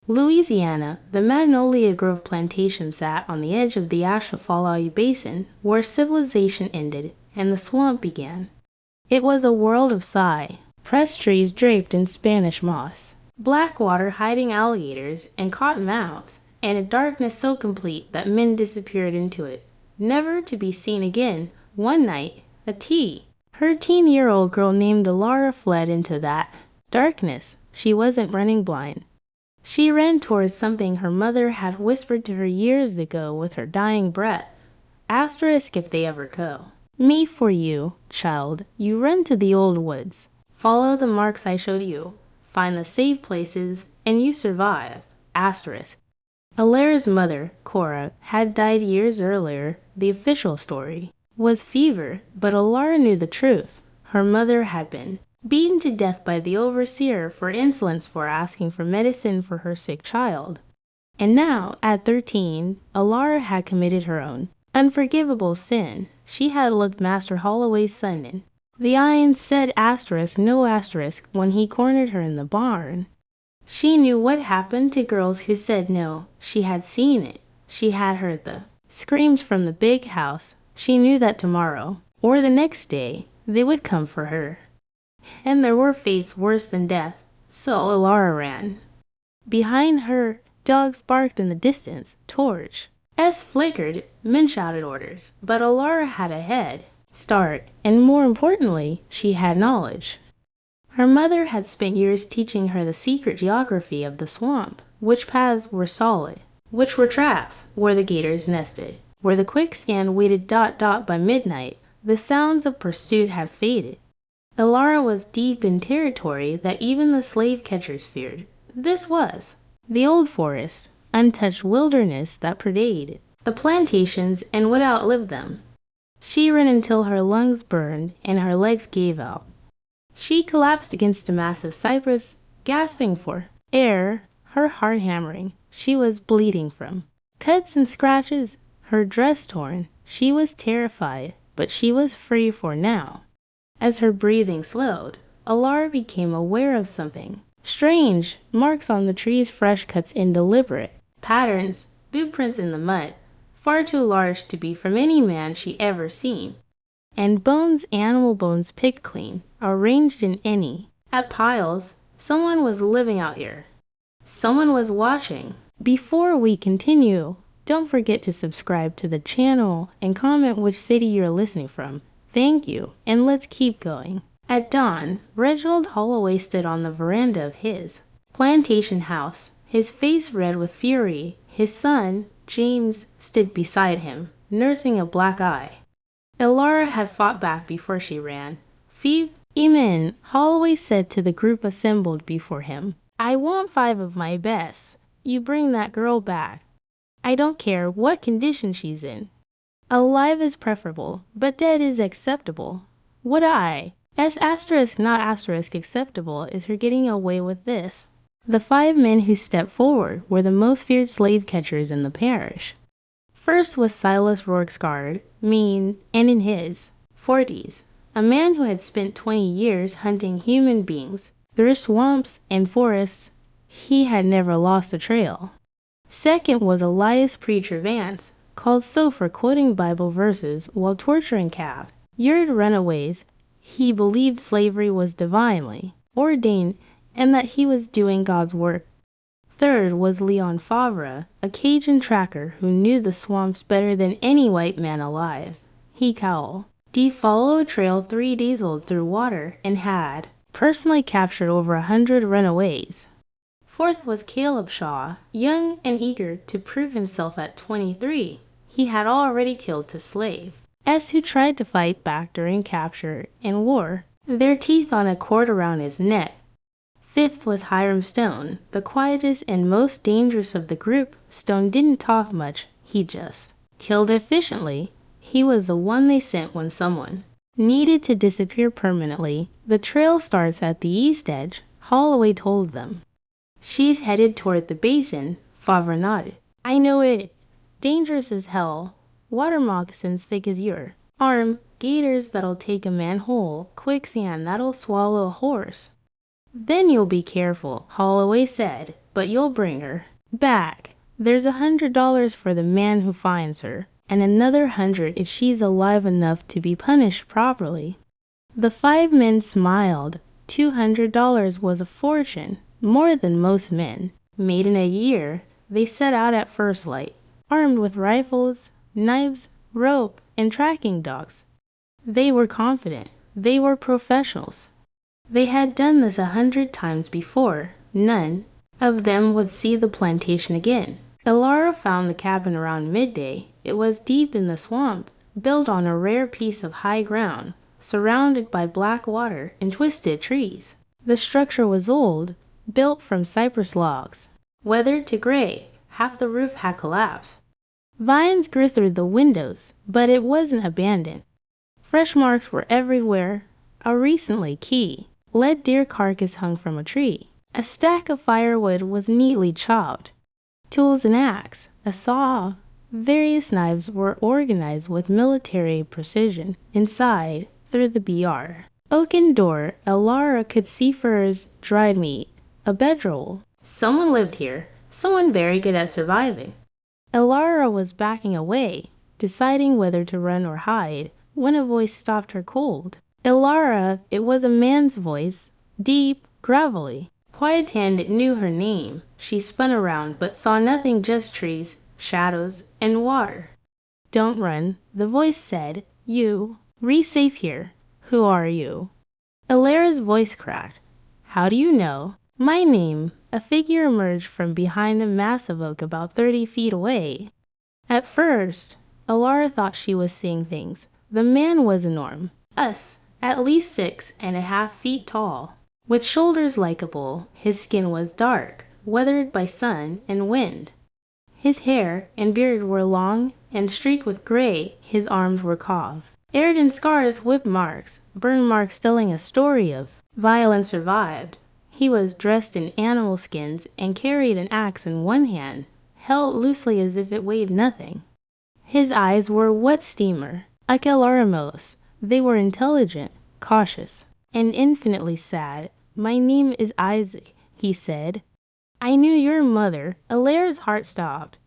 Louisiana, the Magnolia Grove plantation sat on the edge of the Achafalaya Basin, where civilization ended and the swamp began. It was a world of sigh, pressed trees draped in Spanish moss, black water hiding alligators and cottonmouths, and a darkness so complete that men disappeared into it, never to be seen again. One night, a 13-year-old girl named Elara fled into that darkness. She wasn't running blind. She ran towards something her mother had whispered to her years ago with her dying breath. Asterisk if they ever go. Me for you, child. You run to the old woods. Follow the marks I showed you. Find the safe places, and you survive. Asterisk. Elara's mother, Cora, had died years earlier. The official story was fever, but Elara knew the truth. Her mother had been beaten to death by the overseer for insolence for asking for medicine for her sick child. And now, at 13, Elara had committed her own unforgivable sin. She had looked Master Holloway's son in the eye and said asterisk no asterisk when he cornered her in the barn. She knew what happened to girls who said no. She had seen it. She had heard the screams from the big house. She knew that tomorrow, or the next day, they would come for her. And there were fates worse than death, so Elara ran. Behind her, dogs barked in the distance. Torch flickered, men shouted orders, but Elara had a head start, and more importantly, she had knowledge. Her mother had spent years teaching her the secret geography of the swamp, which paths were solid, which were traps, where the gators nested, where the quicksand waited ... By midnight, the sounds of pursuit had faded. Elara was deep in territory that even the slave catchers feared. This was the old forest, untouched wilderness that predated the plantations and would outlive them. She ran until her lungs burned and her legs gave out. She collapsed against a massive cypress, gasping for air, her heart hammering. She was bleeding from cuts and scratches, her dress torn. She was terrified, but she was free for now. As her breathing slowed, Elara became aware of something strange, marks on the tree's fresh cuts in deliberate patterns, boot prints in the mud, far too large to be from any man she ever seen, and bones, animal bones picked clean, arranged in at piles. Someone was living out here. Someone was watching. Before we continue, don't forget to subscribe to the channel and comment which city you're listening from. Thank you, and let's keep going. At dawn, Reginald Holloway stood on the veranda of his plantation house, his face red with fury. His son, James, stood beside him, nursing a black eye. Elara had fought back before she ran. "Five men," Holloway said to the group assembled before him. "I want 5 of my best. You bring that girl back. I don't care what condition she's in. Alive is preferable, but dead is acceptable. Would I? Asterisk not asterisk acceptable is her getting away with this." The 5 men who stepped forward were the most feared slave catchers in the parish. First was Silas Rourksguard, mean, and in his 40s, a man who had spent 20 years hunting human beings through swamps and forests. He had never lost a trail. Second was Elias Preacher Vance, called so for quoting Bible verses while torturing captured runaways. He believed slavery was divinely ordained and that he was doing God's work. Third was Leon Favre, a Cajun tracker who knew the swamps better than any white man alive. He cowled. He followed a trail 3 days old through water and had personally captured over 100 runaways. Fourth was Caleb Shaw, young and eager to prove himself at 23. He had already killed 2 slaves who tried to fight back during capture and wore their teeth on a cord around his neck. Fifth was Hiram Stone, the quietest and most dangerous of the group. Stone didn't talk much, he just killed efficiently. He was the one they sent when someone needed to disappear permanently. The trail starts at the east edge, Holloway told them. She's headed toward the basin, Favre nodded. I know it. Dangerous as hell. Water moccasins thick as your arm, gators that'll take a man whole, quicksand that'll swallow a horse. Then you'll be careful, Holloway said, but you'll bring her back. There's $100 for the man who finds her, and another 100 if she's alive enough to be punished properly. The 5 men smiled. $200 was a fortune, more than most men made in a year. They set out at first light, armed with rifles, knives, rope, and tracking dogs. They were confident. They were professionals. They had done this 100 times before. None of them would see the plantation again. Elara found the cabin around midday. It was deep in the swamp, built on a rare piece of high ground, surrounded by black water and twisted trees. The structure was old, built from cypress logs, weathered to gray. Half the roof had collapsed. Vines grew through the windows, but it wasn't abandoned. Fresh marks were everywhere. A recently lead deer carcass hung from a tree. A stack of firewood was neatly chopped. Tools, an axe, a saw. Various knives were organized with military precision. Inside, through the BR oaken door, Elara could see furs, dried meat, a bedroll. Someone lived here, someone very good at surviving. Elara was backing away, deciding whether to run or hide, when a voice stopped her cold. Elara, it was a man's voice, deep, gravelly. Quiet-handed knew her name. She spun around, but saw nothing, just trees, shadows, and water. Don't run, the voice said. You. Safe here. Who are you? Elara's voice cracked. How do you know? My name. A figure emerged from behind a massive oak about 30 feet away. At first, Elara thought she was seeing things. The man was enormous. At least 6.5 feet tall. With shoulders like a bull, his skin was dark, weathered by sun and wind. His hair and beard were long and streaked with gray. His arms were carved. Aired in scars, whip marks, burn marks telling a story of violence survived. He was dressed in animal skins and carried an axe in one hand, held loosely as if it weighed nothing. His eyes were wet steamer, like Elaramos. They were intelligent, cautious, and infinitely sad. My name is Isaac, he said. I knew your mother. Elara's heart stopped.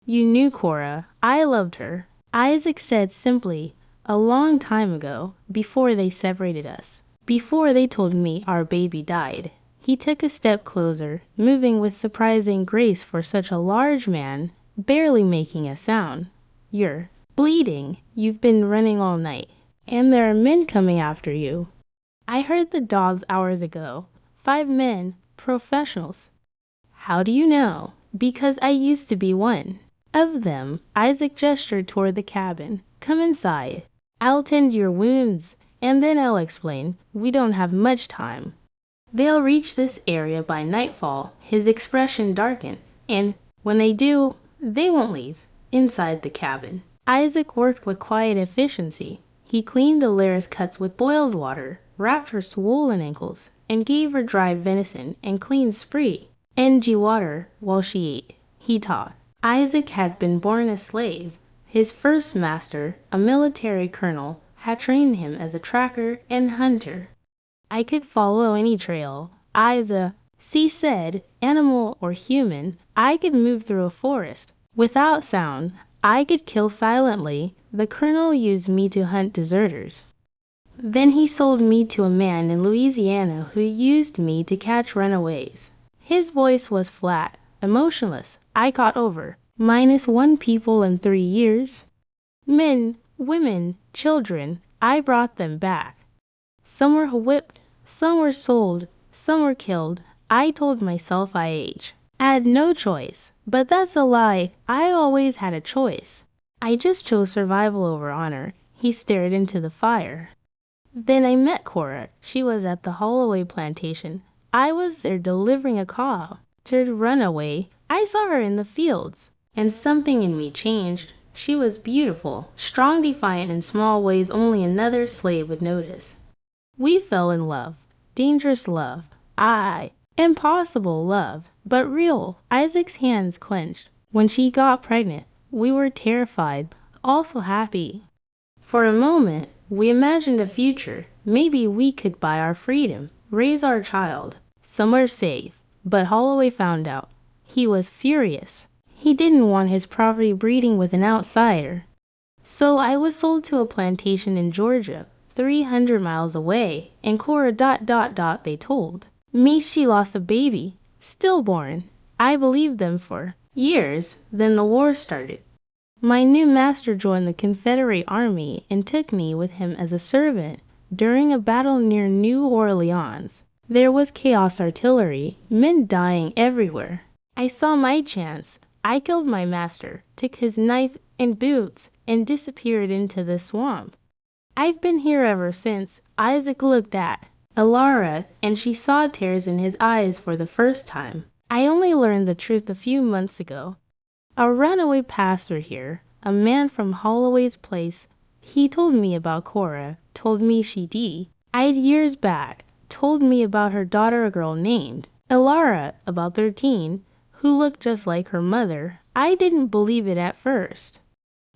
You knew Cora. I loved her. Isaac said simply, a long time ago, before they separated us, before they told me our baby died. He took a step closer, moving with surprising grace for such a large man, barely making a sound. You're bleeding. You've been running all night, and there are men coming after you. I heard the dogs hours ago. 5 men, professionals. How do you know? Because I used to be one of them. Isaac gestured toward the cabin. Come inside. I'll tend your wounds, and then I'll explain. We don't have much time. They'll reach this area by nightfall. His expression darkened, and when they do, they won't leave. Inside the cabin, Isaac worked with quiet efficiency. He cleaned Elara's cuts with boiled water, wrapped her swollen ankles, and gave her dry venison and clean spree, NG water while she ate. He taught. Isaac had been born a slave. His first master, a military colonel, had trained him as a tracker and hunter. I could follow any trail. She said, animal or human. I could move through a forest without sound. I could kill silently. The colonel used me to hunt deserters. Then he sold me to a man in Louisiana who used me to catch runaways. His voice was flat, emotionless. I caught over. -1 people in 3 years. Men, women, children. I brought them back. Some were whipped, some were sold, some were killed. I told myself I had no choice. But that's a lie. I always had a choice. I just chose survival over honor. He stared into the fire. Then I met Cora. She was at the Holloway plantation. I was there delivering a call to run away. I saw her in the fields, and something in me changed. She was beautiful, strong, defiant in small ways only another slave would notice. We fell in love. Dangerous love. Impossible love, but real. Isaac's hands clenched. When she got pregnant, we were terrified, also happy. For a moment, we imagined a future. Maybe we could buy our freedom, raise our child. Some are safe, but Holloway found out. He was furious. He didn't want his property breeding with an outsider. So I was sold to a plantation in Georgia, 300 miles away, and Cora ... they told me she lost a baby, stillborn. I believed them for years. Then the war started. My new master joined the Confederate Army and took me with him as a servant during a battle near New Orleans. There was chaos artillery, men dying everywhere. I saw my chance. I killed my master, took his knife and boots, and disappeared into the swamp. I've been here ever since. Isaac looked at Elara, and she saw tears in his eyes for the first time. I only learned the truth a few months ago. A runaway pastor here, a man from Holloway's place, he told me about Cora, told me she died years back, told me about her daughter, a girl named Elara, about 13, who looked just like her mother. I didn't believe it at first.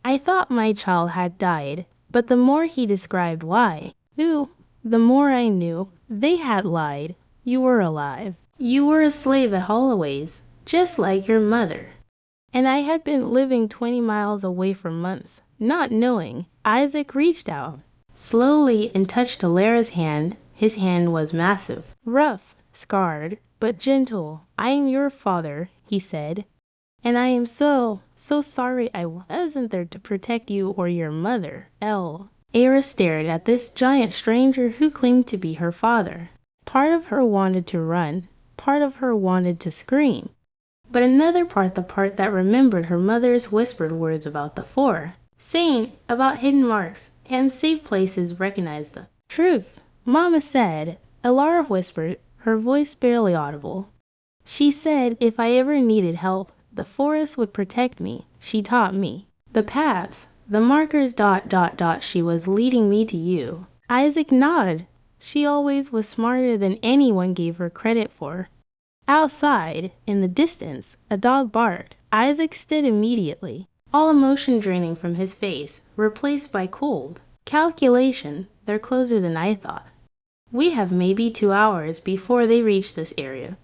I thought my child had died, but the more he described why, the more I knew they had lied. You were alive. You were a slave at Holloway's, just like your mother. And I had been living 20 miles away for months, not knowing. Isaac reached out slowly and touched Elara's hand. His hand was massive, rough, scarred, but gentle. I am your father, he said, and I am so sorry I wasn't there to protect you or your mother. Elara stared at this giant stranger who claimed to be her father. Part of her wanted to run, part of her wanted to scream. But another part, the part that remembered her mother's whispered words about the four, saying about hidden marks and safe places, recognized the truth. Mama said, Elara whispered, her voice barely audible. She said if I ever needed help, the forest would protect me. She taught me the paths, the markers ... She was leading me to you. Isaac nodded. She always was smarter than anyone gave her credit for. Outside, in the distance, a dog barked. Isaac stood immediately, all emotion draining from his face, replaced by cold calculation. They're closer than I thought. We have maybe 2 hours before they reach this area.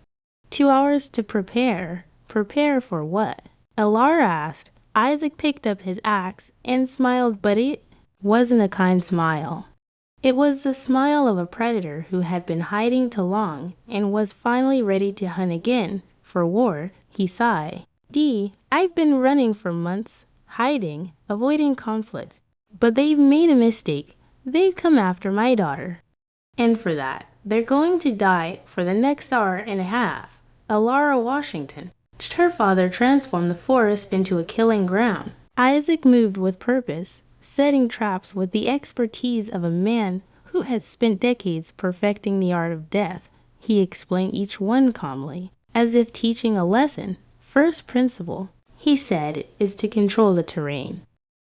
2 hours to prepare. Prepare for what? Elara asked. Isaac picked up his axe and smiled, but it wasn't a kind smile. It was the smile of a predator who had been hiding too long and was finally ready to hunt again. For war, he sighed. I've been running for months, hiding, avoiding conflict. But they've made a mistake. They've come after my daughter. And for that, they're going to die for the next hour and a half. Elara Washington. Her father transformed the forest into a killing ground. Isaac moved with purpose, setting traps with the expertise of a man who had spent decades perfecting the art of death. He explained each one calmly, as if teaching a lesson. First principle, he said, is to control the terrain.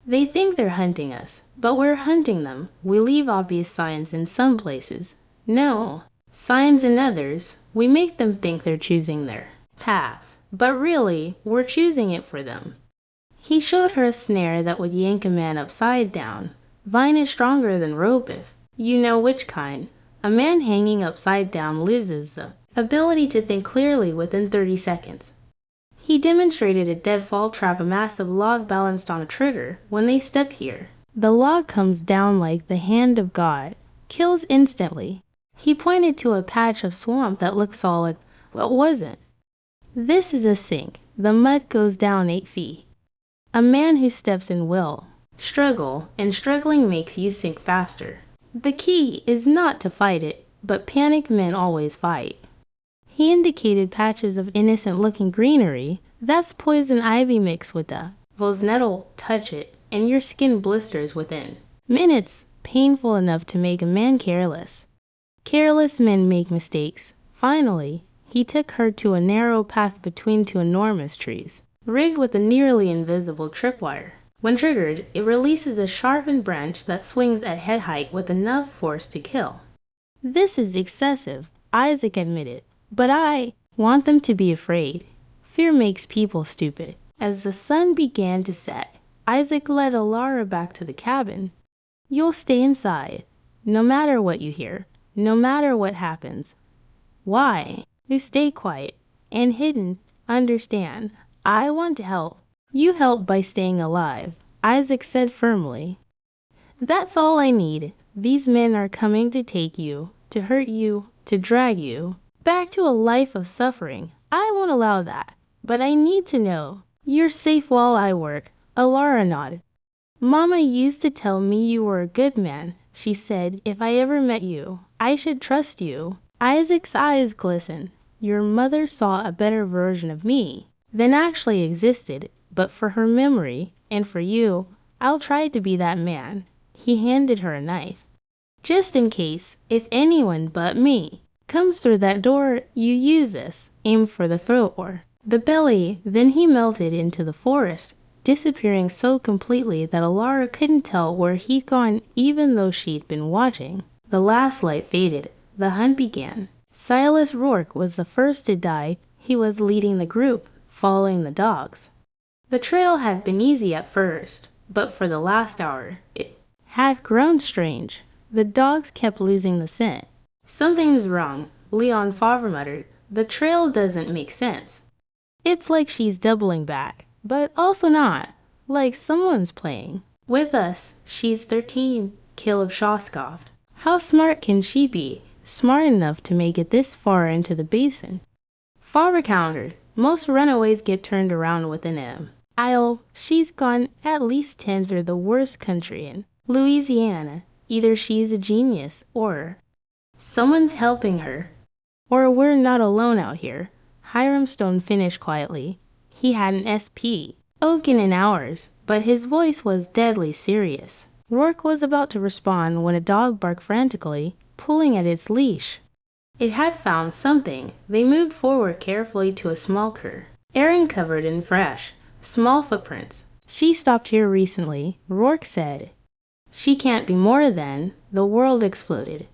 They think they're hunting us, but we're hunting them. We leave obvious signs in some places. No, signs in others. We make them think they're choosing their path, but really, we're choosing it for them. He showed her a snare that would yank a man upside down. Vine is stronger than rope if you know which kind. A man hanging upside down loses the ability to think clearly within 30 seconds. He demonstrated a deadfall trap, a massive log balanced on a trigger. When they step here, the log comes down like the hand of God, kills instantly. He pointed to a patch of swamp that looked solid, but wasn't. This is a sink. The mud goes down 8 feet. A man who steps in will struggle, and struggling makes you sink faster. The key is not to fight it, but panicked men always fight. He indicated patches of innocent-looking greenery. That's poison ivy mixed with devil's nettle. Touch it, and your skin blisters within minutes, painful enough to make a man careless. Careless men make mistakes. Finally, he took her to a narrow path between 2 enormous trees, rigged with a nearly invisible tripwire. When triggered, it releases a sharpened branch that swings at head height with enough force to kill. This is excessive, Isaac admitted, but I want them to be afraid. Fear makes people stupid. As the sun began to set, Isaac led Elara back to the cabin. You'll stay inside, no matter what you hear, no matter what happens. Why? You stay quiet and hidden. Understand. I want to help. You help by staying alive, Isaac said firmly. That's all I need. These men are coming to take you, to hurt you, to drag you back to a life of suffering. I won't allow that. But I need to know. You're safe while I work. Elara nodded. Mama used to tell me you were a good man. She said if I ever met you, I should trust you. Isaac's eyes glistened. Your mother saw a better version of me than actually existed, but for her memory, and for you, I'll try to be that man. He handed her a knife. Just in case, if anyone but me comes through that door, you use this. Aim for the throat or the belly. Then he melted into the forest, disappearing so completely that Elara couldn't tell where he'd gone even though she'd been watching. The last light faded. The hunt began. Silas Rourke was the first to die. He was leading the group, following the dogs. The trail had been easy at first, but for the last hour, it had grown strange. The dogs kept losing the scent. Something's wrong, Leon Favre muttered. The trail doesn't make sense. It's like she's doubling back, but also not. Like someone's playing with us. She's 13, Caleb Shaw scoffed. How smart can she be? Smart enough to make it this far into the basin. Favre countered. Most runaways get turned around with an M. She's gone at least 10 through the worst country in Louisiana. Either she's a genius or someone's helping her. Or we're not alone out here. Hiram Stone finished quietly. He had an SP, Oaken in hours, but his voice was deadly serious. Rourke was about to respond when a dog barked frantically, pulling at its leash. It had found something. They moved forward carefully to a small cur, airing covered in fresh, small footprints. She stopped here recently, Rourke said. She can't be more than. The world exploded.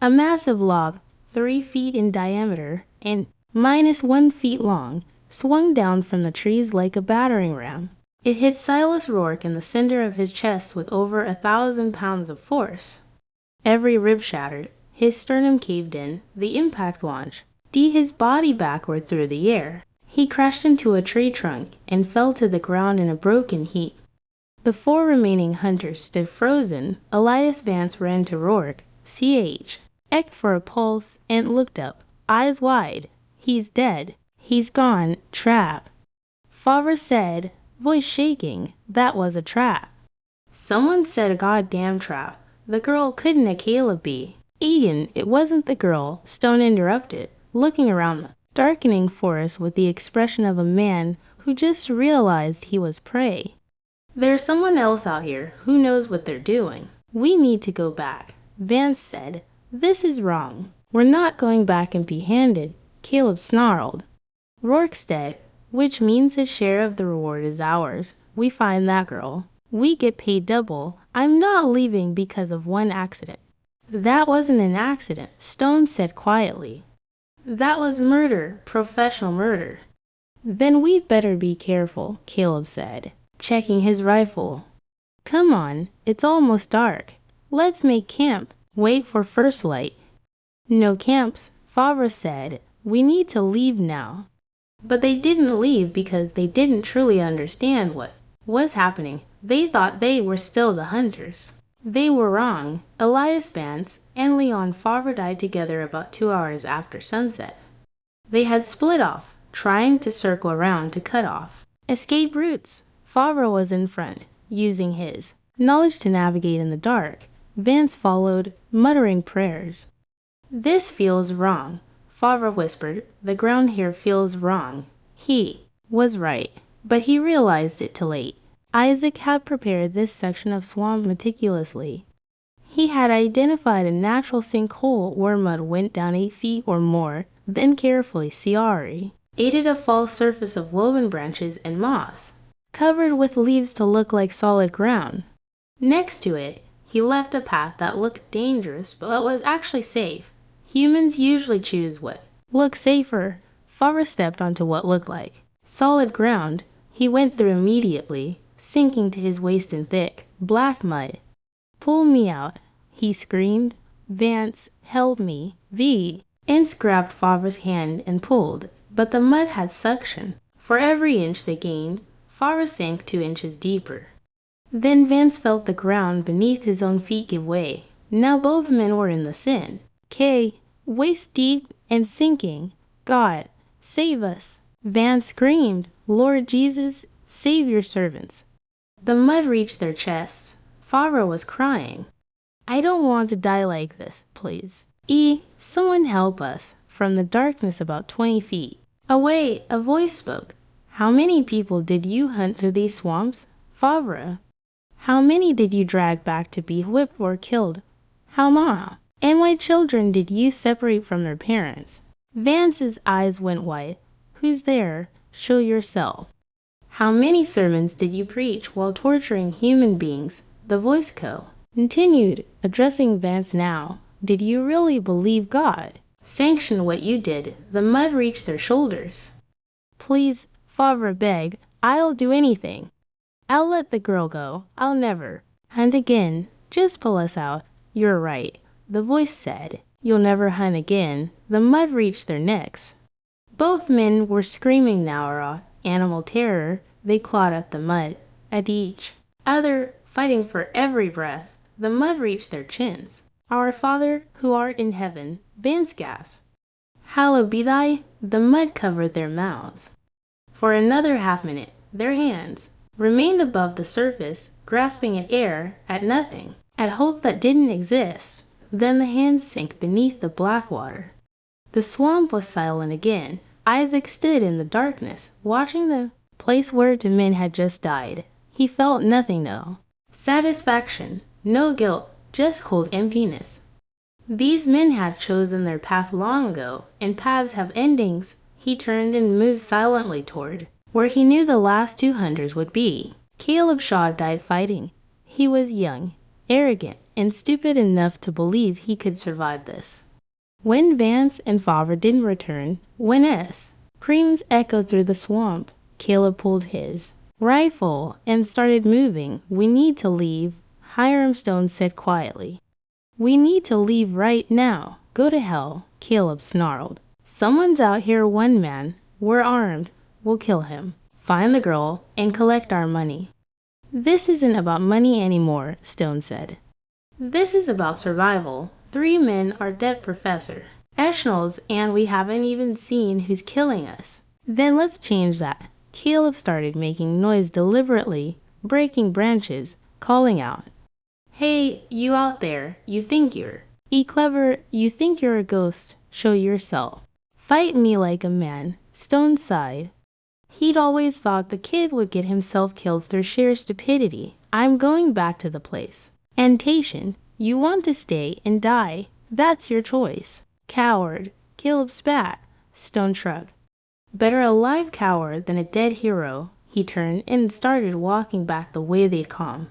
A massive log, 3 feet in diameter and -1 feet long, swung down from the trees like a battering ram. It hit Silas Rourke in the center of his chest with over 1,000 pounds of force. Every rib shattered. His sternum caved in. The impact launched his body backward through the air. He crashed into a tree trunk and fell to the ground in a broken heap. The 4 remaining hunters stood frozen. Elias Vance ran to Rourke, CH, ecked for a pulse, and looked up, eyes wide. He's dead. He's gone. Trap. Favre said, voice shaking, that was a trap. Someone said a goddamn trap. The girl couldn't a Caleb be. Egan, it wasn't the girl, Stone interrupted, looking around the darkening forest with the expression of a man who just realized he was prey. There's someone else out here who knows what they're doing. We need to go back. Vance said, this is wrong. We're not going back empty-handed. Caleb snarled. Rourke said, which means his share of the reward is ours. We find that girl. We get paid double. I'm not leaving because of one accident. That wasn't an accident, Stone said quietly. That was murder, professional murder. Then we'd better be careful, Caleb said, checking his rifle. Come on, it's almost dark. Let's make camp. Wait for first light. No camps, Favre said. We need to leave now. But they didn't leave because they didn't truly understand what was happening. They thought they were still the hunters. They were wrong. Elias Vance and Leon Favre died together about 2 hours after sunset. They had split off, trying to circle around to cut off escape routes. Favre was in front, using his knowledge to navigate in the dark. Vance followed, muttering prayers. This feels wrong, Favre whispered. The ground here feels wrong. He was right, but he realized it too late. Isaac had prepared this section of swamp meticulously. He had identified a natural sinkhole where mud went down 8 feet or more, then carefully aided a false surface of woven branches and moss, covered with leaves to look like solid ground. Next to it, he left a path that looked dangerous but was actually safe. Humans usually choose what looks safer. Favre stepped onto what looked like solid ground. He went through immediately, sinking to his waist in thick, black mud. Pull me out, he screamed. Vance, help me. V. Ince grabbed Favre's hand and pulled, but the mud had suction. For every inch they gained, Favre sank 2 inches deeper. Then Vance felt the ground beneath his own feet give way. Now both men were in the sand. Waist deep and sinking. God, save us. Vance screamed, Lord Jesus, save your servants. The mud reached their chests. Favre was crying. I don't want to die like this, please. Someone help us. From the darkness about 20 feet away, a voice spoke. How many people did you hunt through these swamps, Favre? How many did you drag back to be whipped or killed? How many? And what children did you separate from their parents? Vance's eyes went wide. Who's there? Show yourself. How many sermons did you preach while torturing human beings? The voice continued, addressing Vance now. Did you really believe God sanctioned what you did? The mud reached their shoulders. Please, Favre begged, I'll do anything. I'll let the girl go. I'll never hunt again. Just pull us out. You're right, the voice said. You'll never hunt again. The mud reached their necks. Both men were screaming now, raw, animal terror. They clawed at the mud, at each other, fighting for every breath. The mud reached their chins. Our Father, who art in heaven, Vance gasped. Hallowed be thy. The mud covered their mouths. For another half-minute, their hands remained above the surface, grasping at air, at nothing, at hope that didn't exist. Then the hands sank beneath the black water. The swamp was silent again. Isaac stood in the darkness, watching the place where 2 men had just died. He felt nothing now. Satisfaction, no guilt, just cold emptiness. These men had chosen their path long ago, and paths have endings. He turned and moved silently toward where he knew the last 2 hunters would be. Caleb Shaw died fighting. He was young, arrogant, and stupid enough to believe he could survive this. When Vance and Favre didn't return, when screams echoed through the swamp, Caleb pulled his rifle and started moving. We need to leave, Hiram Stone said quietly. We need to leave right now. Go to hell, Caleb snarled. Someone's out here, one man. We're armed. We'll kill him. Find the girl and collect our money. This isn't about money anymore, Stone said. This is about survival. 3 men are dead, Professor Eschnolds, and we haven't even seen who's killing us. Then let's change that. Caleb started making noise deliberately, breaking branches, calling out. Hey, you out there, you think you're clever, you think you're a ghost, show yourself. Fight me like a man, Stone sighed. He'd always thought the kid would get himself killed through sheer stupidity. I'm going back to the place. Plantation, you want to stay and die. That's your choice. Coward, Caleb spat. Stone shrugged. Better a live coward than a dead hero. He turned and started walking back the way they'd come.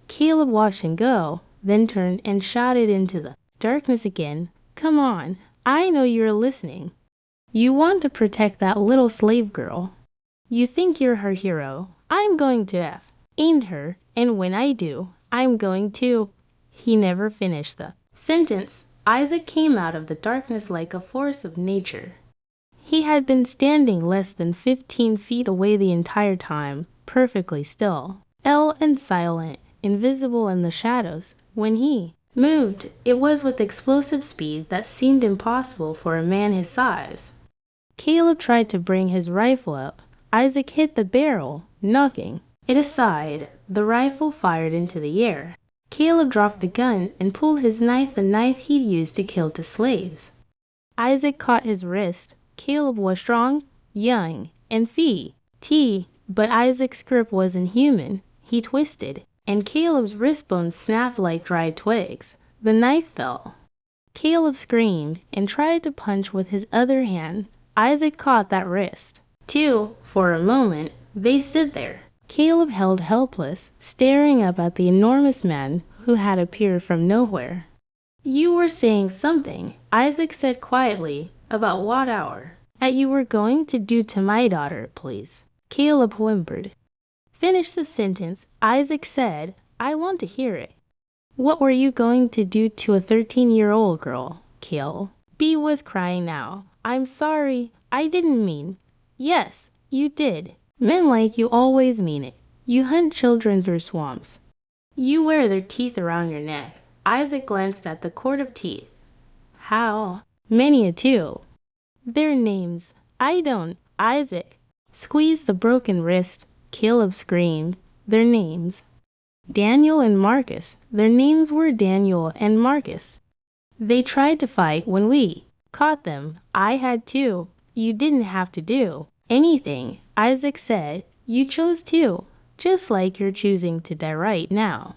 Caleb watched him go, then turned and shouted into the darkness again. Come on, I know you're listening. You want to protect that little slave girl. You think you're her hero. I'm going to end her, and when I do, I'm going to. He never finished the sentence. Isaac came out of the darkness like a force of nature. He had been standing less than 15 feet away the entire time, perfectly still, and silent, invisible in the shadows. When he moved, it was with explosive speed that seemed impossible for a man his size. Caleb tried to bring his rifle up. Isaac hit the barrel, knocking it aside. The rifle fired into the air. Caleb dropped the gun and pulled his knife, the knife he'd used to kill 2 slaves. Isaac caught his wrist. Caleb was strong, young, and but Isaac's grip wasn't human. He twisted, and Caleb's wrist bones snapped like dried twigs. The knife fell. Caleb screamed and tried to punch with his other hand. Isaac caught that wrist, too. For a moment, they stood there. Caleb held helpless, staring up at the enormous man who had appeared from nowhere. You were saying something, Isaac said quietly. About what hour? That you were going to do to my daughter, please. Caleb whimpered. Finish the sentence, Isaac said. I want to hear it. What were you going to do to a 13-year-old girl, Caleb? B was crying now. I'm sorry, I didn't mean. Yes, you did. Men like you always mean it. You hunt children through swamps. You wear their teeth around your neck. Isaac glanced at the cord of teeth. How? Many a two. Their names. I don't. Isaac. Squeezed the broken wrist. Caleb screamed. Their names. Daniel and Marcus. Their names were Daniel and Marcus. They tried to fight when we caught them. I had to. You didn't have to do anything, Isaac said. You chose to, just like you're choosing to die right now.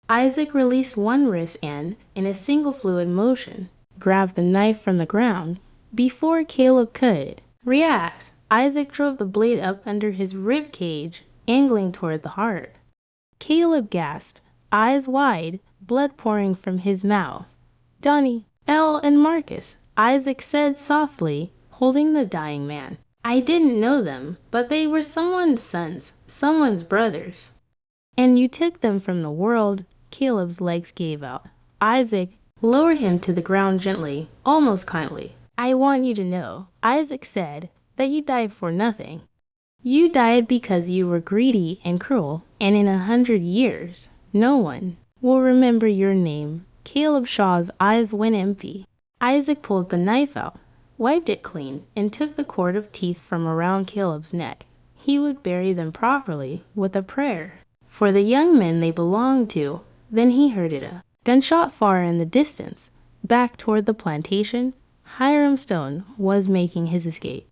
Isaac released one wrist and, in a single fluid motion, grabbed the knife from the ground. Before Caleb could react, Isaac drove the blade up under his rib cage, angling toward the heart. Caleb gasped, eyes wide, blood pouring from his mouth. Donnie, Elle, and Marcus, Isaac said softly, holding the dying man. I didn't know them, but they were someone's sons, someone's brothers. And you took them from the world. Caleb's legs gave out. Isaac lowered him to the ground gently, almost kindly. I want you to know, Isaac said, that you died for nothing. You died because you were greedy and cruel, and in 100 years, no one will remember your name. Caleb Shaw's eyes went empty. Isaac pulled the knife out, wiped it clean, and took the cord of teeth from around Caleb's neck. He would bury them properly with a prayer for the young men they belonged to. Then he heard a gunshot far in the distance. Back toward the plantation, Hiram Stone was making his escape.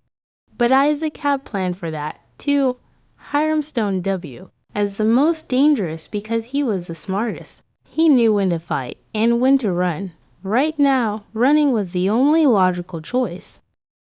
But Isaac had planned for that, too. Hiram Stone W. as the most dangerous because he was the smartest. He knew when to fight and when to run. Right now, running was the only logical choice.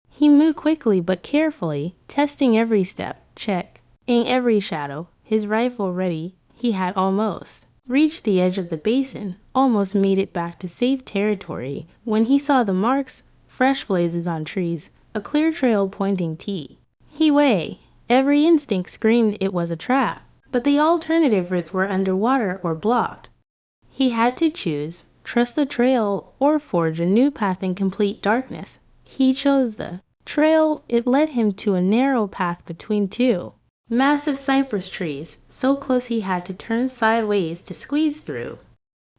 He moved quickly but carefully, testing every step, check, in every shadow, his rifle ready. He had almost reached the edge of the basin, almost made it back to safe territory, when he saw the marks, fresh blazes on trees, a clear trail pointing T. He way. Every instinct screamed it was a trap, but the alternative routes were underwater or blocked. He had to choose, trust the trail or forge a new path in complete darkness. He chose the trail. It led him to a narrow path between two massive cypress trees, so close he had to turn sideways to squeeze through.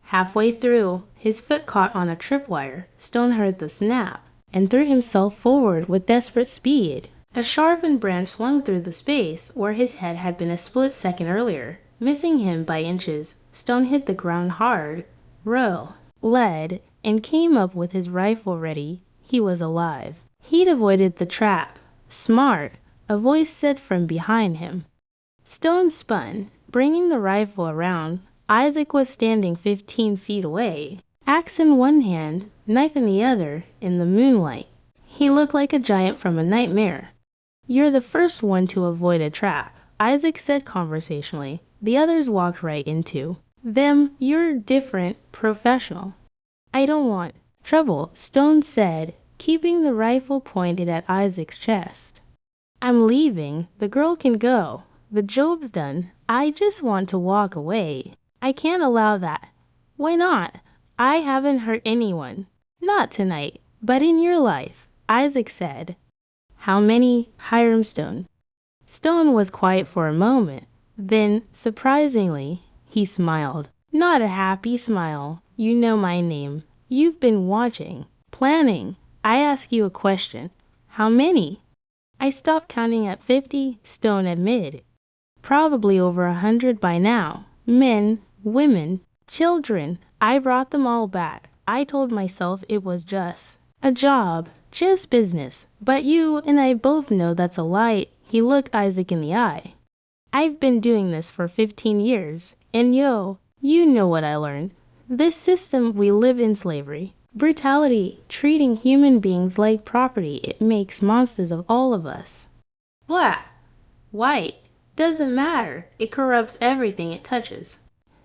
Halfway through, his foot caught on a tripwire. Stone heard the snap and threw himself forward with desperate speed. A sharpened branch swung through the space where his head had been a split second earlier, missing him by inches. Stone hit the ground hard, led, and came up with his rifle ready. He was alive. He'd avoided the trap. Smart, a voice said from behind him. Stone spun, bringing the rifle around. Isaac was standing 15 feet away, axe in one hand, knife in the other, in the moonlight. He looked like a giant from a nightmare. You're the first one to avoid a trap, Isaac said conversationally. The others walked right into them. You're different, professional. I don't want trouble, Stone said, keeping the rifle pointed at Isaac's chest. I'm leaving. The girl can go. The job's done. I just want to walk away. I can't allow that. Why not? I haven't hurt anyone. Not tonight, but in your life, Isaac said. How many? Hiram Stone. Stone was quiet for a moment. Then, surprisingly, he smiled. Not a happy smile. You know my name. You've been watching, planning. I ask you a question. How many? I stopped counting at 50, Stone admitted. Probably over 100 by now. Men, women, children. I brought them all back. I told myself it was just a job, just business. But you and I both know that's a lie. He looked Isaac in the eye. I've been doing this for 15 years, and you know what I learned. This system we live in, slavery, brutality, treating human beings like property, it makes monsters of all of us. Black, white, doesn't matter. It corrupts everything it touches.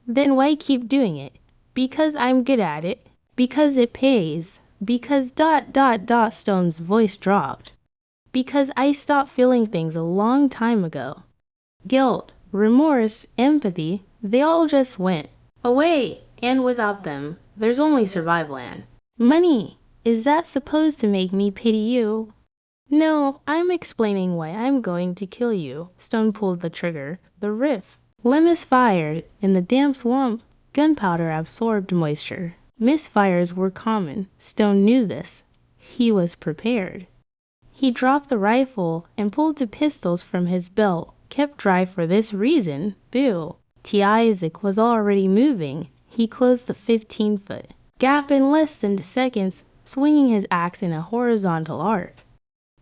Then why keep doing it? Because I'm good at it. Because it pays. Because ... Stone's voice dropped. Because I stopped feeling things a long time ago. Guilt, remorse, empathy, they all just went away, and without them, there's only survival and money. Is that supposed to make me pity you? No, I'm explaining why I'm going to kill you. Stone pulled the trigger. The riff. Lemus fired. In the damp swamp, gunpowder absorbed moisture. Misfires were common. Stone knew this. He was prepared. He dropped the rifle and pulled two pistols from his belt. Kept dry for this reason. Boo. T. Isaac was already moving. He closed the 15-foot gap in less than 2 seconds, swinging his axe in a horizontal arc.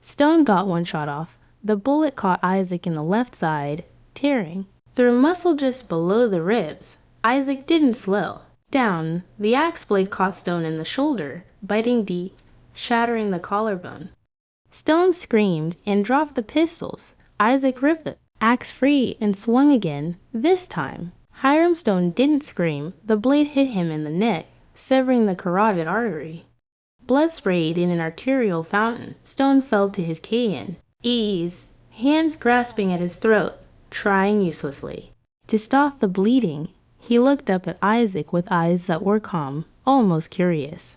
Stone got one shot off. The bullet caught Isaac in the left side, tearing through muscle just below the ribs. Isaac didn't slow down. The axe blade caught Stone in the shoulder, biting deep, shattering the collarbone. Stone screamed and dropped the pistols. Isaac ripped the axe free and swung again. This time, Hiram Stone didn't scream. The blade hit him in the neck, severing the carotid artery. Blood sprayed in an arterial fountain. Stone fell to his knees, hands grasping at his throat, trying uselessly to stop the bleeding. He looked up at Isaac with eyes that were calm, almost curious.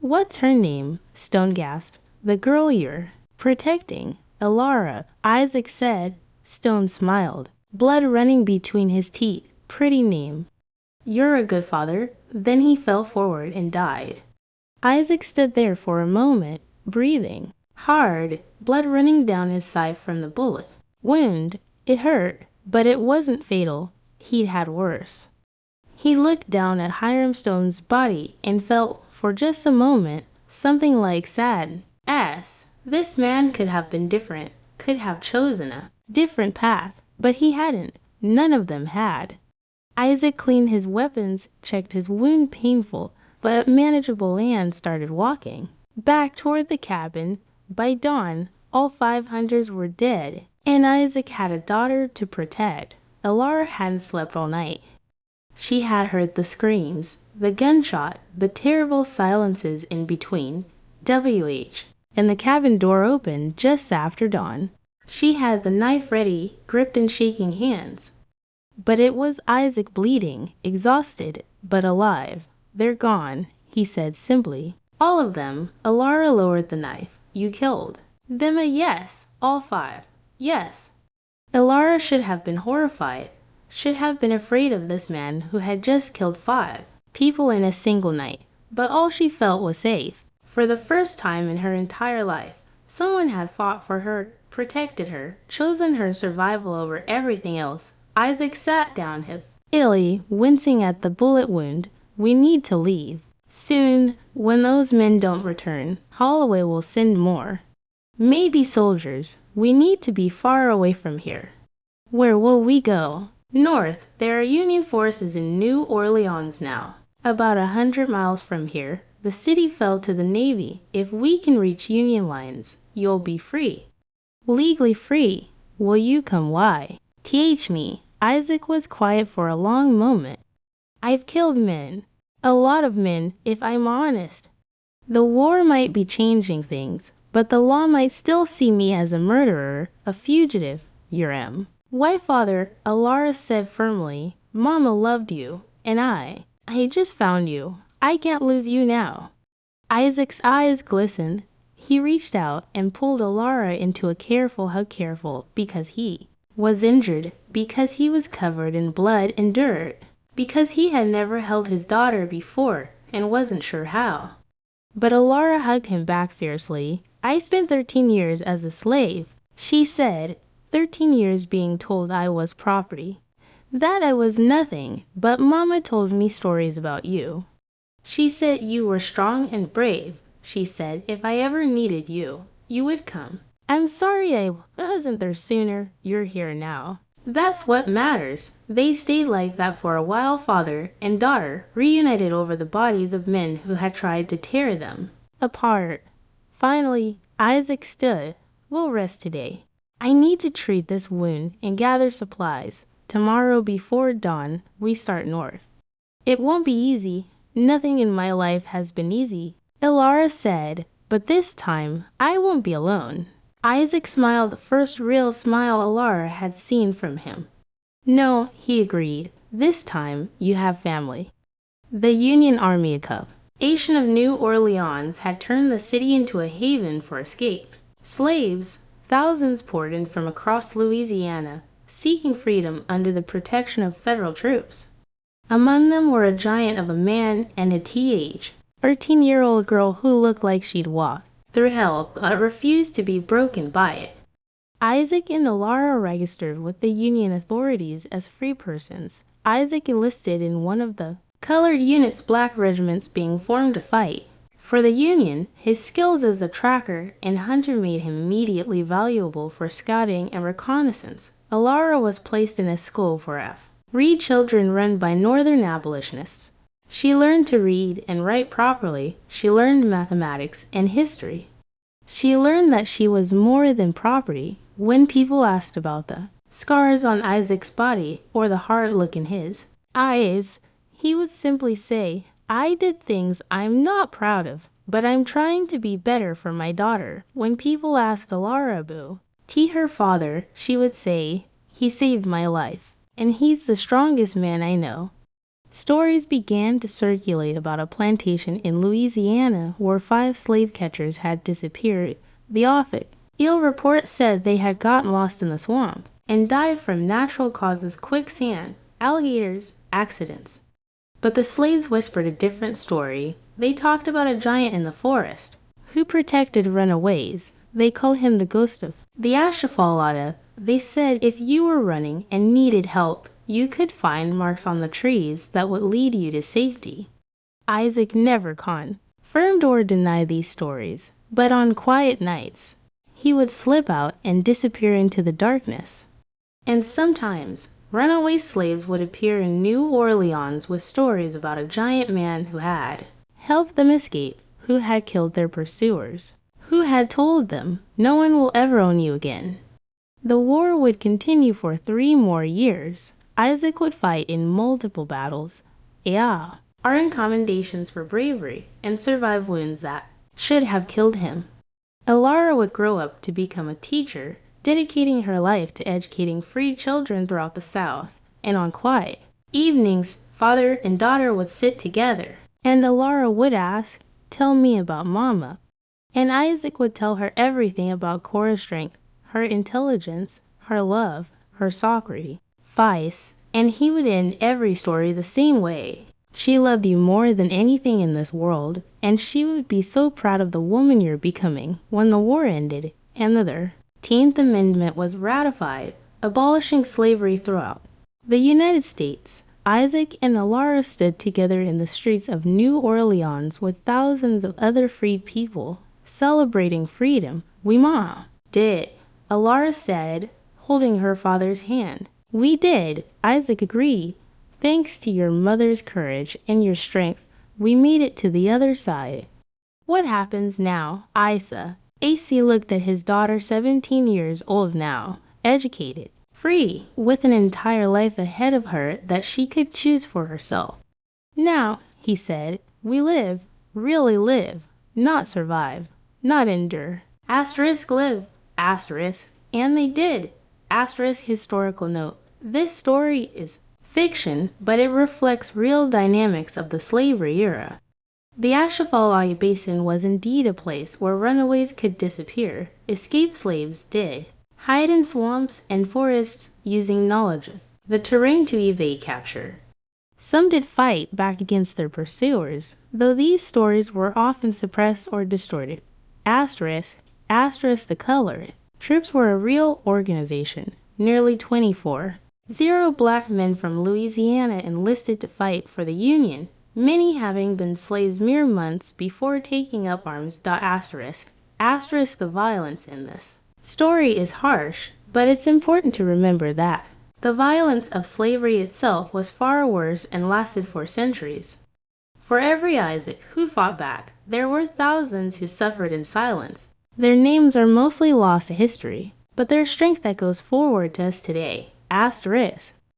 What's her name? Stone gasped. The girl you're protecting. Elara, Isaac said. Stone smiled, blood running between his teeth. Pretty name. You're a good father. Then he fell forward and died. Isaac stood there for a moment, breathing hard, blood running down his side from the bullet wound. It hurt, but it wasn't fatal. He'd had worse. He looked down at Hiram Stone's body and felt, for just a moment, something like sadness. This man could have been different, could have chosen a different path, but he hadn't. None of them had. Isaac cleaned his weapons, checked his wound painful, but manageable, and started walking back toward the cabin. By dawn, all 5 hunters were dead, and Isaac had a daughter to protect. Elara hadn't slept all night. She had heard the screams, the gunshot, the terrible silences in between. And the cabin door opened just after dawn. She had the knife ready, gripped in shaking hands. But it was Isaac bleeding, exhausted, but alive. They're gone, he said simply. All of them. Elara lowered the knife. You killed them? Yes. All 5. Yes. Elara should have been horrified, should have been afraid of this man who had just killed 5 people in a single night. But all she felt was safe. For the first time in her entire life, someone had fought for her, protected her, chosen her survival over everything else. Isaac sat down illy, wincing at the bullet wound. We need to leave. Soon, when those men don't return, Holloway will send more. Maybe soldiers. We need to be far away from here. Where will we go? North. There are Union forces in New Orleans now. About 100 miles from here. The city fell to the Navy. If we can reach Union lines, you'll be free. Legally free. Will you come? Why? Me. Isaac was quiet for a long moment. I've killed men. A lot of men, if I'm honest. The war might be changing things, but the law might still see me as a murderer, a fugitive. Urim. Why, Father? Elara said firmly. Mama loved you, and I just found you. I can't lose you now. Isaac's eyes glistened. He reached out and pulled Elara into a careful hug. Careful, because he was injured, because he was covered in blood and dirt, because he had never held his daughter before and wasn't sure how. But Elara hugged him back fiercely. I spent 13 years as a slave, she said, 13 years being told I was property, that I was nothing, but Mama told me stories about you. She said you were strong and brave. She said if I ever needed you, you would come. I'm sorry I wasn't there sooner. You're here now. That's what matters. They stayed like that for a while. Father and daughter reunited over the bodies of men who had tried to tear them apart. Finally, Isaac stood. We'll rest today. I need to treat this wound and gather supplies. Tomorrow before dawn, we start north. It won't be easy. Nothing in my life has been easy, Elara said, but this time I won't be alone. Isaac smiled, the first real smile Elara had seen from him. No, he agreed. This time you have family. The Union Army Cup. Asian of New Orleans had turned the city into a haven for escape. Slaves, thousands poured in from across Louisiana, seeking freedom under the protection of federal troops. Among them were a giant of a man and a 13-year-old girl who looked like she'd walk through hell but refused to be broken by it. Isaac and Elara registered with the Union authorities as free persons. Isaac enlisted in one of the colored units' black regiments being formed to fight. For the Union, his skills as a tracker and hunter made him immediately valuable for scouting and reconnaissance. Elara was placed in a school for free children run by Northern abolitionists. She learned to read and write properly. She learned mathematics and history. She learned that she was more than property. When people asked about the scars on Isaac's body or the hard look in his eyes, he would simply say, "I did things I'm not proud of, but I'm trying to be better for my daughter." When people asked Elara about her father, she would say, "He saved my life, and he's the strongest man I know." Stories began to circulate about a plantation in Louisiana where 5 slave catchers had disappeared. The official report said they had gotten lost in the swamp and died from natural causes: quicksand, alligators, accidents. But the slaves whispered a different story. They talked about a giant in the forest who protected runaways. They called him the ghost of the Achafalaya. They said if you were running and needed help, you could find marks on the trees that would lead you to safety. Isaac never confirmed or denied these stories, but on quiet nights, he would slip out and disappear into the darkness. And sometimes, runaway slaves would appear in New Orleans with stories about a giant man who had helped them escape, who had killed their pursuers, who had told them, "No one will ever own you again." The war would continue for 3 more years. Isaac would fight in multiple battles, earn commendations for bravery, and survive wounds that should have killed him. Elara would grow up to become a teacher, dedicating her life to educating free children throughout the South. And on quiet evenings, father and daughter would sit together, and Elara would ask, "Tell me about Mama." And Isaac would tell her everything about Cora's strength, her intelligence, her love, her sacrifice, and he would end every story the same way. "She loved you more than anything in this world, and she would be so proud of the woman you're becoming." When the war ended and the 13th Amendment was ratified, abolishing slavery throughout the United States, Isaac and Elara stood together in the streets of New Orleans with thousands of other freed people, celebrating freedom. "We did," Elara said, holding her father's hand. "We did," Isaac agreed. "Thanks to your mother's courage and your strength, we made it to the other side." What happens now? AC looked at his daughter, 17 years old now, educated, free, with an entire life ahead of her that she could choose for herself. "Now," he said, "we live, really live, not survive, not endure. Live, and they did. Historical note. This story is fiction, but it reflects real dynamics of the slavery era. The Achafalaya Basin was indeed a place where runaways could disappear. Escaped slaves did hide in swamps and forests using knowledge of the terrain to evade capture. Some did fight back against their pursuers, though these stories were often suppressed or distorted. The color. Troops were a real organization. Nearly 24,000 black men from Louisiana enlisted to fight for the Union, many having been slaves mere months before taking up arms. The violence in this story is harsh, but it's important to remember that the violence of slavery itself was far worse and lasted for centuries. For every Isaac who fought back, there were thousands who suffered in silence. Their names are mostly lost to history, but their strength that goes forward to us today.